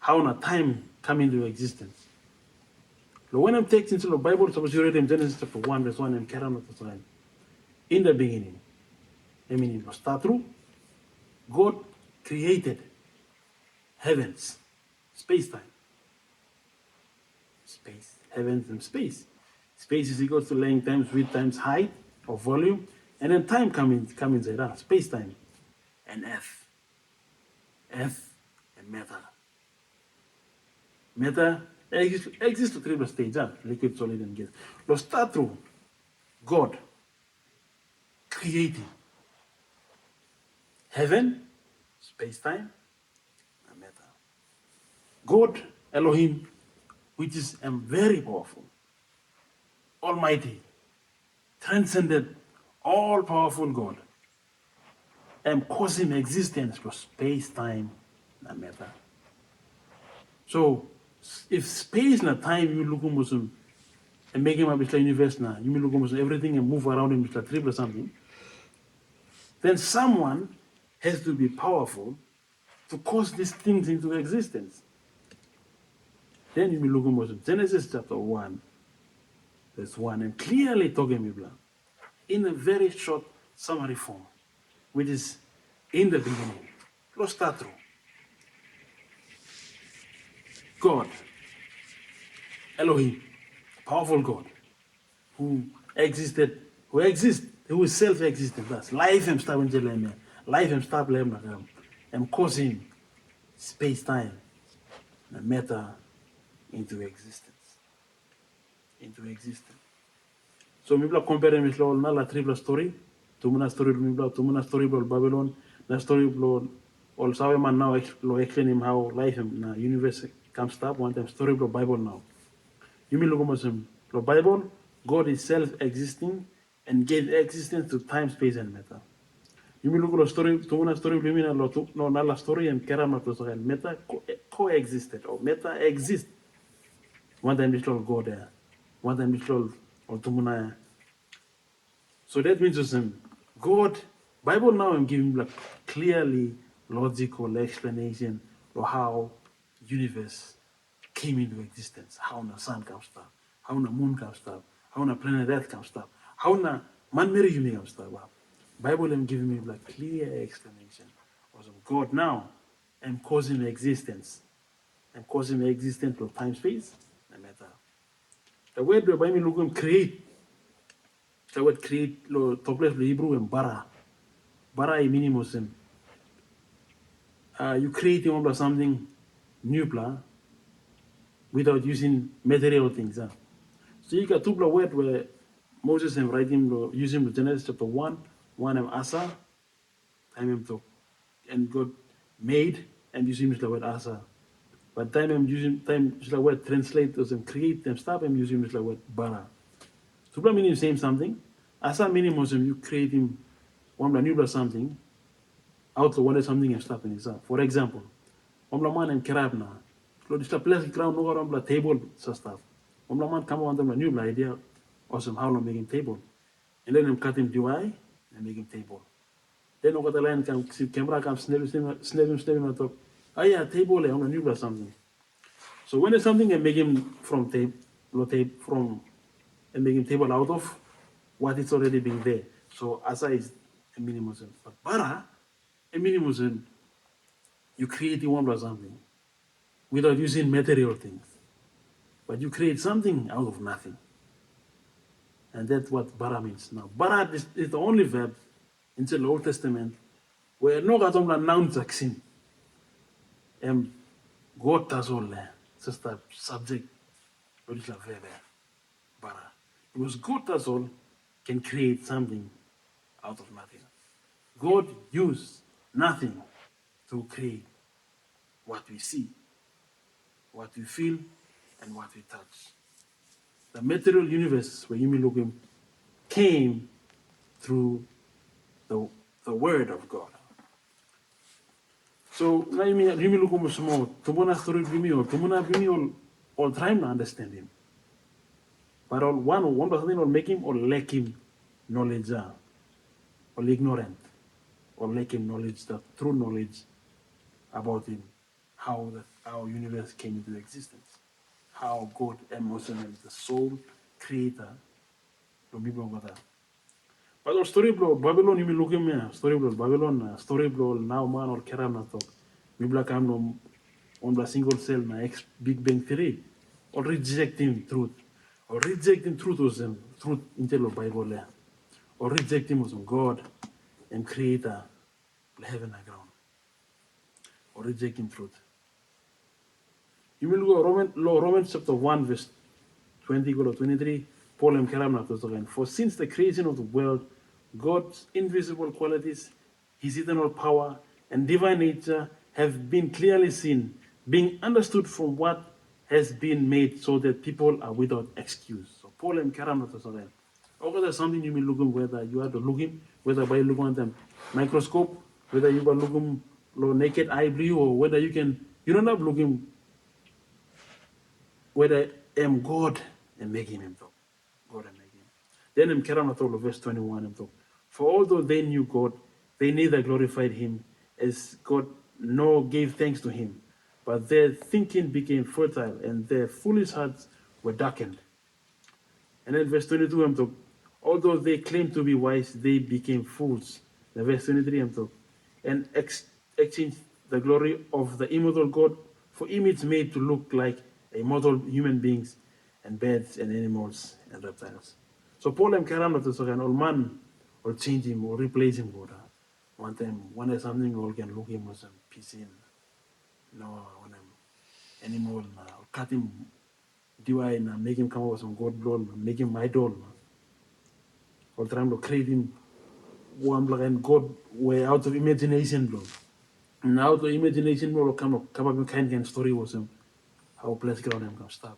how na time come into existence. So when I'm taking into the Bible, suppose you read in Genesis chapter 1, verse 1, and carry on with the time. In the beginning, I mean, it was start through, God created heavens, space-time, space, heavens and space. Space is equal to length times width times height or volume, and then time come inside that, space-time, and earth and matter. Matter exists to three stages, liquid, solid, and gas. Let's start through God creating heaven, space-time, and matter. God, Elohim, which is very powerful, almighty, transcended, all-powerful God, and causing existence for space-time, and matter. So, if space and time you look almost and make him a bit like universe now, you look almost everything and move around in Mr. Triple or something, then someone has to be powerful to cause these things into existence. Then you look almost Genesis chapter 1, verse 1, and clearly talking about in a very short summary form, which is in the beginning. Let's start through. God, Elohim, powerful God, who existed, who exists, who is self-existent. That's life and stuff in Jeleme, life and stuff and causing space-time and matter into existence. Into existence. So we compare with la triple story, tumuna story tumuna story about Babylon, na story about all sawe man now explain him how life na universe comes up one time story about Bible now. You mean look the Bible, God is self-existing and gave existence to time, space, and matter. You mean look at the story, tumuna story no la story and kerama to and matter coexisted or matter exists. One time it's God there, one time it's or tumuna. So that means God, Bible now I'm giving like clearly logical explanation of how universe came into existence, how the sun comes up, how the moon comes up, how the planet Earth comes up, how the man Mary comes up. Bible I'm giving me like clear explanation of God now I'm causing existence. I'm causing existence of time, space, and matter. The word the Bible look create. The word create to place the Hebrew and bara. Bara is meaning you create something new without using material things. So you got two word where Moses and writing using the Genesis chapter 1 and Asa, time him to and God made and using the word Asa. But time I'm using the word translate as create them stop I'm using the word bara. Two meaning same something. Asa meaning you creating one new something out of what is something and stuff in itself. For example, man and crab na. So this place ground no around the table so stuff. Man come on them a new idea awesome how to make him table. And then I'm cutting DIY and make him table. Then over the line come see camera comes snap on top. Ah yeah, table on a new or something. So when there's something and make him from tape from and make him table out of what it's already been there. So Asa is a minimum. But bara a minimum you create one or something without using material things. But you create something out of nothing. And that's what bara means. Now, bara is the only verb in the Old Testament where no gatom noun zaksin. And God does all that. It's just a subject, but it's a verb. Bara. Because God does all can create something out of nothing. God used nothing to create what we see, what we feel, and what we touch. The material universe where you may look in came through the word of God. So now you may look almost more tumuna story or tumuna bimi all trying to understand him. But all one person will make him or lack him knowledge or ignorant or lack him knowledge, the true knowledge about him. how our universe came into existence, how God emotionally the soul creator lo people go that. But our story bro Babylon you look me story bro Babylon story bro now man or keram na talk. Mibla kam no on the single cell na X Big Bang Theory or rejecting truth. Or rejecting truth was truth in the Bible or rejecting was God and creator heaven and ground. Or rejecting truth. You will go Romans chapter 1 verse 20 go to 23. Paul and Karam again. For since the creation of the world, God's invisible qualities, his eternal power and divine nature have been clearly seen, being understood from what has been made so that people are without excuse. So Paul and Karam again. Or there's something you may look at whether you are to look him, whether by looking at them microscope, whether you are looking naked eye view, or whether you don't have looking whether am God and making him talk. God and making him. Then in Keramatola, verse 21, him talk. For although they knew God, they neither glorified him as God nor gave thanks to him. But their thinking became fertile and their foolish hearts were darkened. And then verse 22, I'm talking. Although they claimed to be wise, they became fools. The verse 23, I'm talking. And exchanged the glory of the immortal God for image made to look like immortal human beings and birds and animals and reptiles. So Paul and Karam to say an old man or change him or replace him. One time, one is something or can look him as a pisin. No, one animal or cut him divine and make him come up with some God blood, make him idol. Or trying to create him one and God way out of imagination bro. And out of imagination bro come up with kind story was him how place ground him come stop.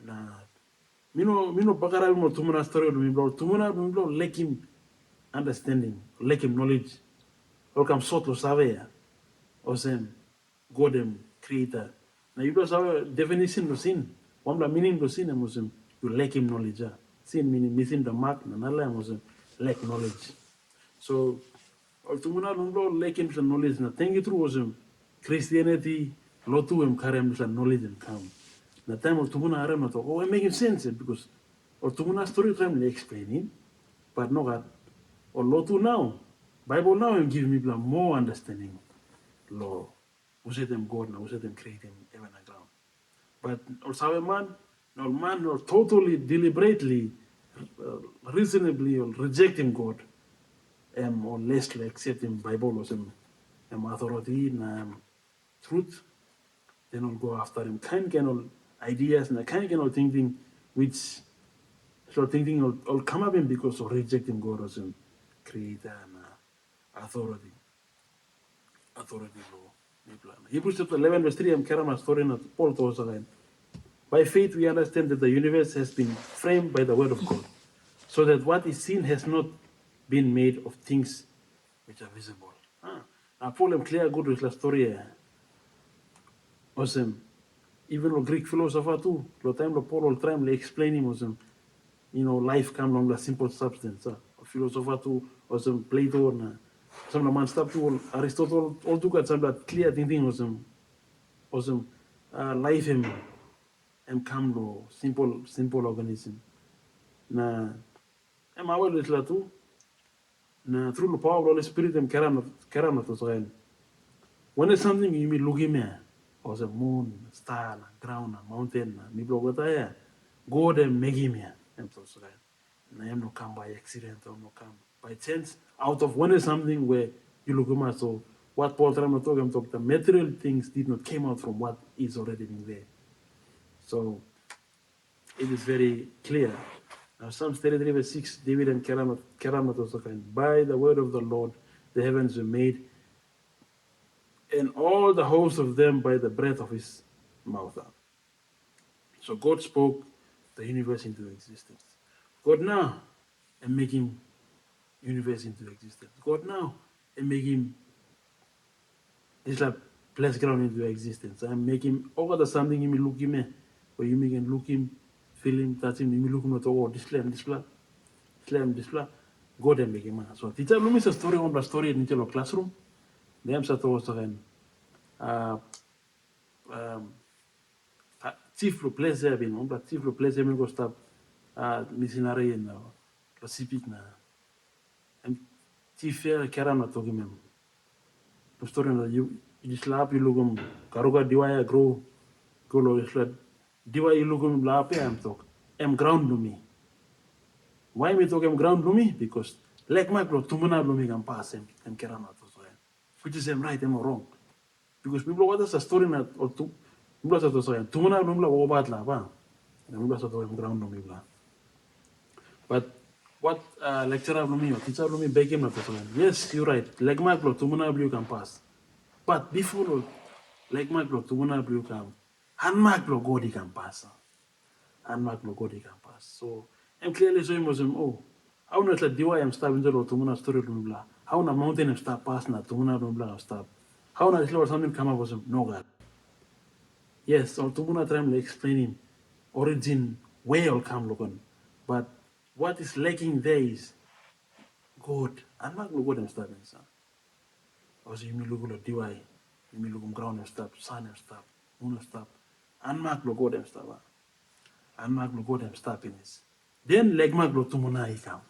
Nah. Mino bakara mo tumuna story do bro. Tumuna bro lack him understanding, lack him knowledge. Or come sort of savaya. Or same God him creator. Now you don't have definition to sin. One the meaning to sin Muslim, you lack him knowledge. Sin meaning missing the mark, nala Muslim lack knowledge. So tumuna lumlo lack him some knowledge. Na thank you through Muslim Christianity, lotu him karem some knowledge and come. The time of tumuna arem na to oh it making sense because or tumuna story time explaining, but no God or lotu now. Bible now and give me more understanding. Law. We set them God now, we set them creating heaven and ground. But also a man or totally deliberately, reasonably or rejecting God, or less like accepting Bible or some authority and truth, then will go after him. Kind of ideas and kind of thinking which sort thinking will come up in because of rejecting God as a creator and authority. Authority law. Hebrews chapter 11 verse 3, I'm carrying a story in Paul told us again. By faith we understand that the universe has been framed by the word of God, so that what is seen has not been made of things which are visible. Now Paul am clear good with the story. Awesome. Even the Greek philosopher too, the time the Paul will try to explain him awesome. Life comes from the simple substance. A philosopher too, awesome Plato, some of the man stuff too, Aristotle, all took at some that clear thinking awesome life and come lo simple organism. Na awal isla tu na through the power of the Holy Spirit and karam to so when it's something you mean looking at or the moon, star, ground, mountain, mi blogata ya God and make him here and so na am no come by accident or no come by chance out of when it's something where you look at so what Paul trying to talk the material things did not came out from what is already been there. So it is very clear. Now, Psalms 33 verse 6, David and Keramat also kind. By the word of the Lord, the heavens were made, and all the hosts of them by the breath of his mouth. So God spoke the universe into existence. God now and making universe into existence. God now and making this like place ground into existence. I'm making all the something you may look him, where you may look him, feel him, touch him, you may look him at all, display. God and make him. So teacher, let me say story on the story in the classroom. Them sa to sa kan. chief lo place ya bin, but chief lo place me go stop missionary in Pacific na. And chief ya kera na togi mem. Story na you slap you lugum karuga diwaya grow lo isla diwaya lugum la pe am talk. Am ground to me. Why me talk am ground to me? Because like my bro tumuna lo me can pass em kera na to so. Which is am right am wrong. Because people what is a story na or tu people sa to so. Tumuna lo la obat la ba. People sa to am ground to me bla. But what lecturer Lumi or teacher Lumi beg him not to learn. Yes, you're right. Like my block, Tumuna Blue can pass. But before like my block, Tumuna Blue can Hanmark block Godi can pass. Hanmark block Godi can pass. So I'm clearly showing him, oh, how not like DY am stopping the Tumuna story Lumla. How na mountain am stop pass na Tumuna Lumla stop. How na slow something come up with him? No God. Yes, or Tumuna trying to explain him origin where will come look on. But what is lacking there is God. I'm not going to go them stop in son. Because you may look at DY, you may look ground and stop, sun and stop, moon and stop. I'm not going to go them stop. I'm not going to go them stop in this. Then leg mark lo tumuna ikam.